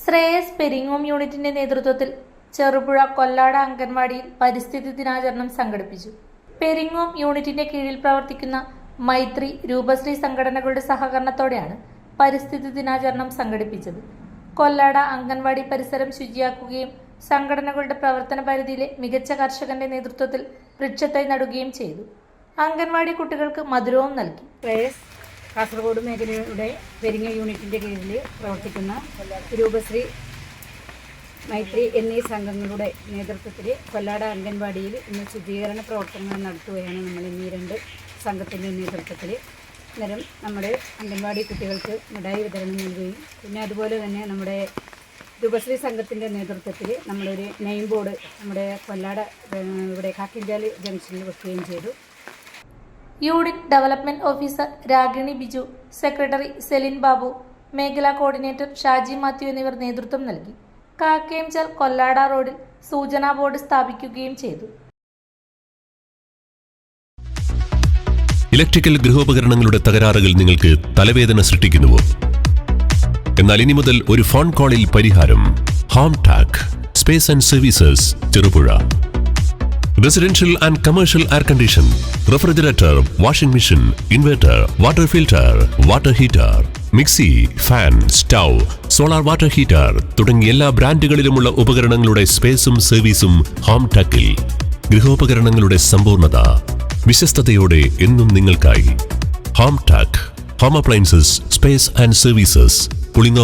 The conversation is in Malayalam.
ശ്രേയസ് പെരിങ്ങോം യൂണിറ്റിന്റെ നേതൃത്വത്തിൽ ചെറുപുഴ കൊല്ലാട അംഗൻവാടിയിൽ പരിസ്ഥിതി ദിനാചരണം സംഘടിപ്പിച്ചു. പെരിങ്ങോം യൂണിറ്റിന്റെ കീഴിൽ പ്രവർത്തിക്കുന്ന മൈത്രി, രൂപശ്രീ സംഘടനകളുടെ സഹകരണത്തോടെയാണ് പരിസ്ഥിതി ദിനാചരണം സംഘടിപ്പിച്ചത്. കൊല്ലാട അംഗൻവാടി പരിസരം ശുചിയാക്കുകയും സംഘടനകളുടെ പ്രവർത്തന പരിധിയിലെ മികച്ച കർഷകന്റെ നേതൃത്വത്തിൽ വൃക്ഷത്തൈ നടുകയും ചെയ്തു. അംഗൻവാടി കുട്ടികൾക്ക് മധുരവും നൽകി. കാസർഗോഡ് മേഖലയുടെ പെരിങ്ങോം യൂണിറ്റിൻ്റെ കീഴിൽ പ്രവർത്തിക്കുന്ന രൂപശ്രീ, മൈത്രി എന്നീ സംഘങ്ങളുടെ നേതൃത്വത്തിൽ കൊല്ലാട അംഗൻവാടിയിൽ ഇന്ന് ശുചീകരണ പ്രവർത്തനങ്ങൾ നടത്തുകയാണ്. നമ്മൾ ഇന്ന് ഈ രണ്ട് സംഘത്തിൻ്റെ നേതൃത്വത്തിൽ അന്നേരം നമ്മുടെ അംഗൻവാടി കുട്ടികൾക്ക് മിഠായി വിതരണം നൽകുകയും പിന്നെ അതുപോലെ തന്നെ നമ്മുടെ രൂപശ്രീ സംഘത്തിൻ്റെ നേതൃത്വത്തിൽ നമ്മളൊരു നെയിം ബോർഡ് നമ്മുടെ കൊല്ലാട ഇവിടെ കാക്കിൻചാല് ജംഗ്ഷനിൽ വെക്കുകയും ചെയ്തു. Unit development officer Ragini Biju, secretary Celine Babu, മേഖലാ കോർഡിനേറ്റർ ഷാജി മാത്യു എന്നിവർ നേതൃത്വം നൽകി. കാക്കയംചാൽ കൊല്ലാട റോഡിൽ സൂചനാ ബോർഡ് സ്ഥാപിക്കുകയും ചെയ്തു. ഇലക്ട്രിക്കൽ ഗൃഹോപകരണങ്ങളുടെ തകരാറുകൾ നിങ്ങൾക്ക് തലവേദന സൃഷ്ടിക്കുന്നുവോ? എന്നാൽ ഇനി മുതൽ ഒരു ഫോൺ കോളിൽ പരിഹാരം. Home Tak space and services, Cherupuzha. Residential and commercial air condition, refrigerator, washing machine, inverter, water filter, water heater, mixie, fan, stove, solar water heater തുടങ്ങിയ എല്ലാ ബ്രാൻഡുകളിലുമുള്ള ഉപകരണങ്ങളുടെ സ്പേസും സർവീസും ഹോം ടാക്കിൽ. ഗൃഹോപകരണങ്ങളുടെ സമ്പൂർണ്ണത വിശ്വസ്തയോടെ എന്നും നിങ്ങൾക്കായി. Home Tak, home appliances, space and services, Pulingome.